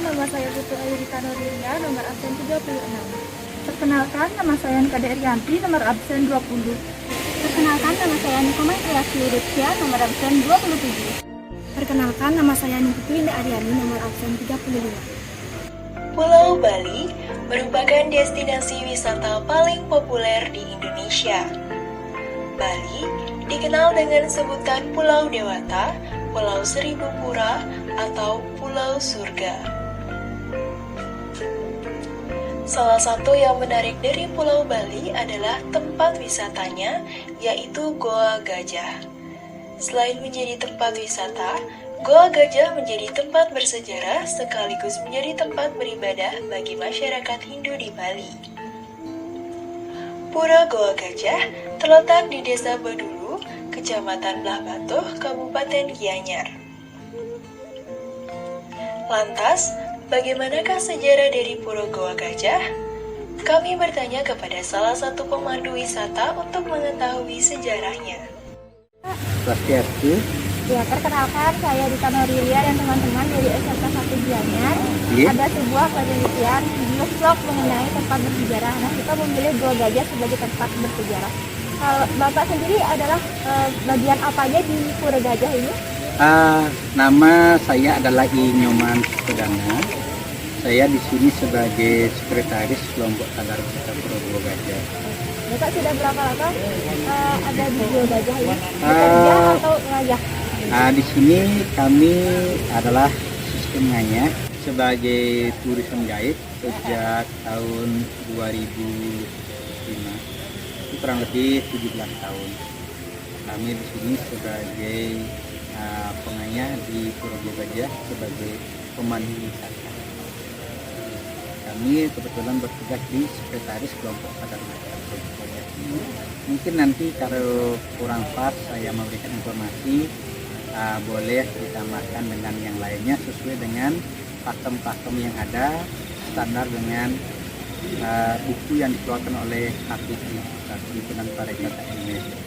nama saya Putu Ayurita Nurilia, nomor absen 36. Perkenalkan, nama saya Nikade Erianti, nomor absen 20. Perkenalkan, nama saya Nikoma Irasi Urutsia, nomor absen 27. Perkenalkan, nama saya Nikutu Indah Aryani, nomor absen 35. Pulau Bali merupakan destinasi wisata paling populer di Indonesia. Bali dikenal dengan sebutan Pulau Dewata, Pulau Seribu Pura, atau Pulau Surga. Salah satu yang menarik dari Pulau Bali adalah tempat wisatanya, yaitu Goa Gajah. Selain menjadi tempat wisata, Goa Gajah menjadi tempat bersejarah sekaligus menjadi tempat beribadah bagi masyarakat Hindu di Bali. Pura Goa Gajah terletak di Desa Bedulu, Kecamatan Belah Batuh, Kabupaten Gianyar. Lantas, bagaimanakah sejarah dari Pura Goa Gajah? Kami bertanya kepada salah satu pemandu wisata untuk mengetahui sejarahnya. Swastiastu. Ya, perkenalkan saya Dita Nurilia dan teman-teman dari SMK 1 Gianyar. Iya. Ada sebuah penelitian vlog mengenai tempat bersejarah. Nah, kita memilih Goa Gajah sebagai tempat bersejarah. Kalau Bapak sendiri adalah bagian apa aja di Pura Gajah ini? Nama saya adalah I Nyoman Sudana. Saya di sini sebagai sekretaris kelompok sadar wisata Pura Goa Gajah. Bapak sudah berapa lama ada di Goa Gajah ini? Bekerja atau ngajak? Di sini kami adalah sistemnya sebagai tourism guide sejak tahun 2005. Itu kurang lebih 17 tahun. Kami di sini sebagai pengayah di Pura Goa Gajah sebagai pemandu wisata. Kami kebetulan bertugas di sekretaris kelompok sadar wisata Pura Goa Gajah. Mungkin nanti kalau kurang pas saya memberikan informasi, boleh ditambahkan dengan yang lainnya sesuai dengan pakem-pakem yang ada, standar dengan buku yang dikeluarkan oleh HPI, Himpunan Pariwisata Indonesia.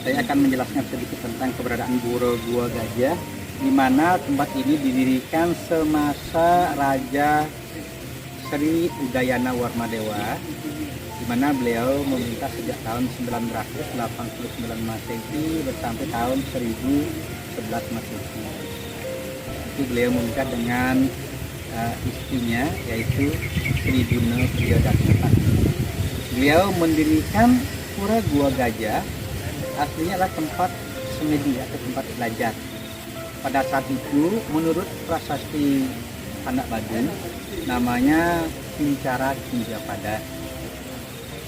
Saya akan menjelaskan sedikit tentang keberadaan Pura Goa Gajah, di mana tempat ini didirikan semasa Raja Sri Udayana Warmadewa, di mana beliau memerintah sejak tahun 989 Masehi sampai tahun 1011 Masehi. Itu beliau menikah dengan istrinya, yaitu Sri Duna Priyodarma. Beliau mendirikan Pura Goa Gajah, aslinya adalah tempat semedi atau tempat belajar. Pada saat itu, menurut prasasti Anak Badung, namanya Kincara Kinjapada,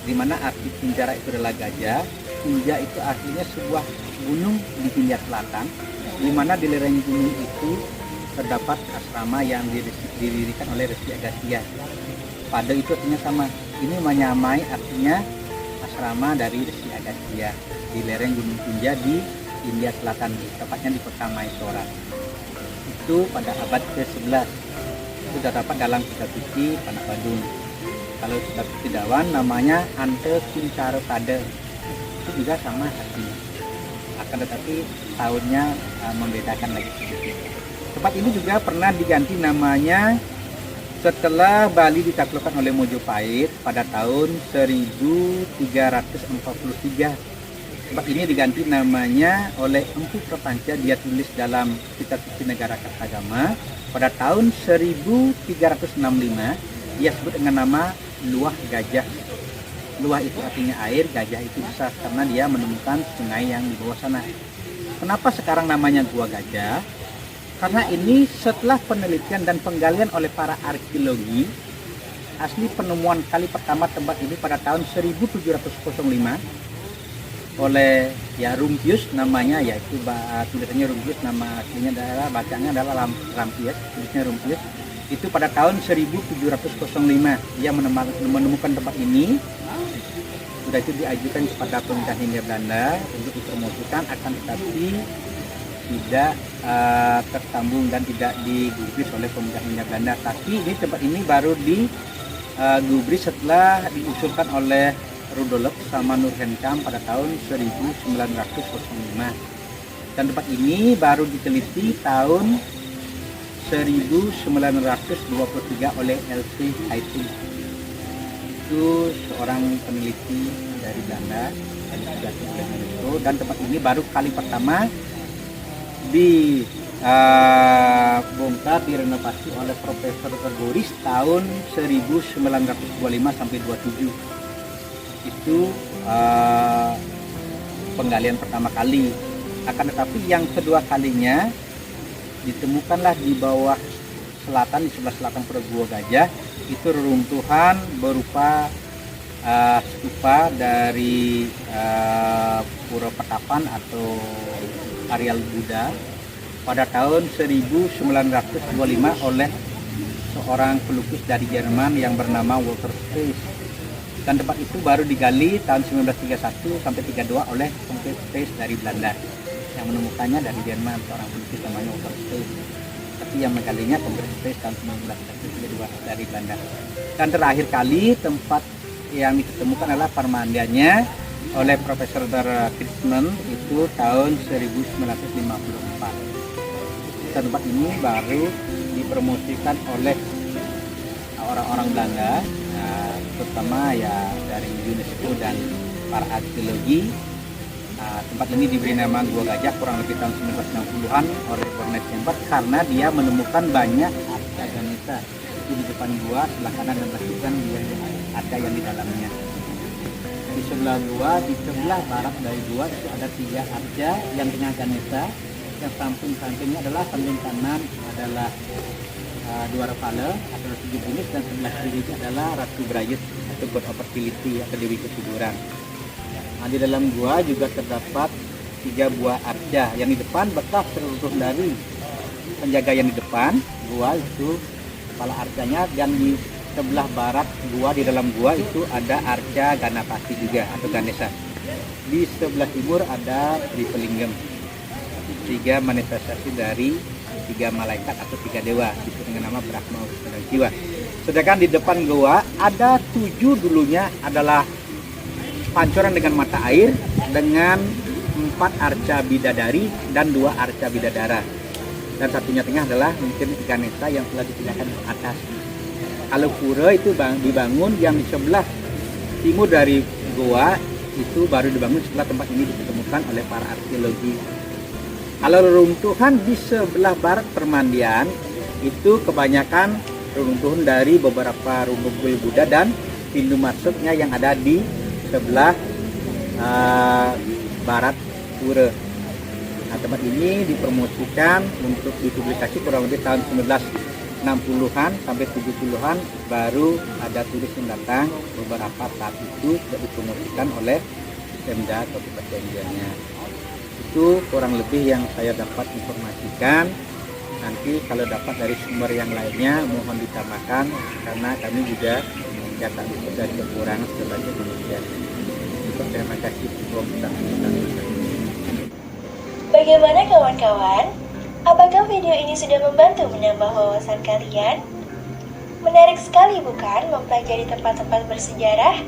di mana arti Kincara itu adalah gajah. Kinja itu artinya sebuah gunung di Hindia Selatan, di mana di lereng gunung itu terdapat asrama yang didirikan oleh Resi Agastya. Pada itu artinya sama. Ini menyamai artinya asrama dari Resi Agastya di lereng Gunung Kinja di Hindia Selatan, tepatnya di kota Mysore. Itu pada abad ke-11. Itu terdapat dalam kitab suci Panak Badung. Kalau kitab suci Dawan namanya Ante Kincara Pada. Itu juga sama artinya. Akan tetapi tahunnya membedakan lagi sedikit. Tempat ini juga pernah diganti namanya setelah Bali ditaklukkan oleh Mojopahit pada tahun 1343. Tempat ini diganti namanya oleh Empu Prapanca. Dia tulis dalam kitab suci Negara Kartagama pada tahun 1365. Dia sebut dengan nama Luah Gajah. Luah itu artinya air, gajah itu besar karena dia menemukan sungai yang di bawah sana. Kenapa sekarang namanya Goa Gajah? Karena ini setelah penelitian dan penggalian oleh para arkeologi, asli penemuan kali pertama tempat ini pada tahun 1705 oleh Rumpius namanya, yaitu tulisannya Rumpius, nama aslinya adalah, bacanya adalah Rampius, tulisnya Rumpius. Itu pada tahun 1705 dia menemukan tempat ini. Sudah itu diajukan kepada pemerintah Hindia Belanda untuk dipromosikan, akan tetapi tidak tersambung dan tidak digubris oleh pemerintah Hindia Belanda. Tapi ini tempat ini baru digubris setelah diusulkan oleh Rudolf sama Nurhenkam pada tahun 1905. Dan tempat ini baru diteliti tahun 1923 oleh L.C. Hayting. Itu seorang peneliti dari Belanda dan tempat ini baru kali pertama dibongkar, direnovasi oleh Profesor Gregoris tahun 1925 sampai 27. Itu penggalian pertama kali. Akan tetapi yang kedua kalinya ditemukanlah di bawah selatan, di sebelah selatan Pura Gua Gajah, itu reruntuhan berupa stupa dari Pura Petapan atau areal Buddha pada tahun 1925 oleh seorang pelukis dari Jerman yang bernama Walter Spaes. Dan tempat itu baru digali tahun 1931 sampai 32 oleh Walter Spaes dari Belanda. Yang menemukannya dari Jerman, seorang pelukis namanya Walter Spaes. Tapi yang menggalinya Walter Spaes tahun 1932 dari Belanda. Dan terakhir kali tempat yang ditemukan adalah permandiannya oleh Profesor Krishnan itu tahun 1954. Tempat ini baru dipromosikan oleh orang-orang Belanda, terutama ya dari UNESCO dan para arkeologi. Tempat ini diberi nama Gua Gajah kurang lebih tahun 1960-an oleh Ernest Chambers karena dia menemukan banyak arca Ganesha di depan gua, sebelah kanan dan sebelah kiri ada yang di dalamnya. Di sebelah gua, di sebelah barat dari gua itu ada 3 arca yang dengan Ganesha. Yang samping-sampingnya adalah samping kanan adalah Dwara Pala atau 7 jenis, dan sebelah kiri itu adalah Ratu Brayut atau God of Fertility atau Dewi Ketiduran. Nah, di dalam gua juga terdapat 3 buah arca. Yang di depan bekas teruntuh dari penjaga yang di depan gua itu kepala arcanya, dan di sebelah barat gua, di dalam gua itu ada arca Ganapati juga atau Ganesha. Di sebelah timur ada Tripelingam, 3 manifestasi dari 3 malaikat atau 3 dewa, disebut dengan nama Brahma, Wisnu dan Shiva. Sedangkan di depan gua ada 7 dulunya adalah pancoran dengan mata air dengan 4 arca bidadari dan 2 arca bidadara. Dan satunya tengah adalah mungkin Ganesha yang telah dipindahkan ke atas. Kalau pura itu dibangun yang di sebelah timur dari goa itu baru dibangun setelah tempat ini ditemukan oleh para arkeologi. Kalau reruntuhan di sebelah barat permandian itu kebanyakan reruntuhan dari beberapa rumah Buddha dan pintu masuknya yang ada di sebelah barat pura. Nah, tempat ini dipromosikan untuk dipublikasi kurang lebih tahun 1960-an sampai 70-an, baru ada turis yang datang beberapa saat itu sudah dipromosikan oleh Pemda Kabupaten Gianyar. Itu kurang lebih yang saya dapat informasikan. Nanti kalau dapat dari sumber yang lainnya mohon ditambahkan karena kami juga mencatat dari kekurangan sebagai manusia. Terima kasih. Bagaimana kawan-kawan? Apakah video ini sudah membantu menambah wawasan kalian? Menarik sekali bukan mempelajari tempat-tempat bersejarah?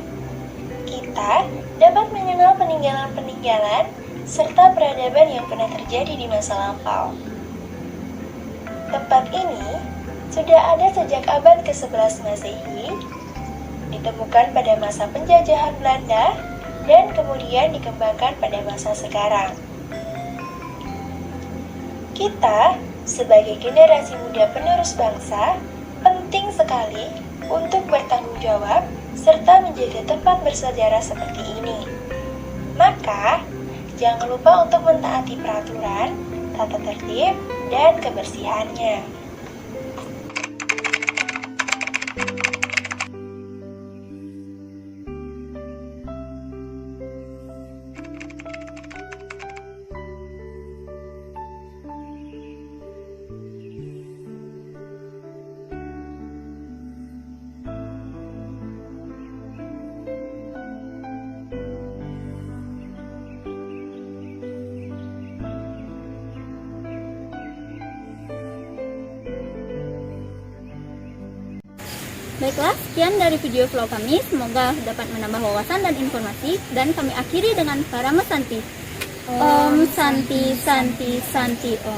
Kita dapat mengenal peninggalan-peninggalan serta peradaban yang pernah terjadi di masa lampau. Tempat ini sudah ada sejak abad ke-11 Masehi, ditemukan pada masa penjajahan Belanda, dan kemudian dikembangkan pada masa sekarang. Kita, sebagai generasi muda penerus bangsa, penting sekali untuk bertanggung jawab serta menjaga tempat bersejarah seperti ini. Maka, jangan lupa untuk mentaati peraturan, tata tertib, dan kebersihannya. Baiklah, sekian dari video vlog kami. Semoga dapat menambah wawasan dan informasi. Dan kami akhiri dengan Parama Santi. Om Santi Santi Santi Om.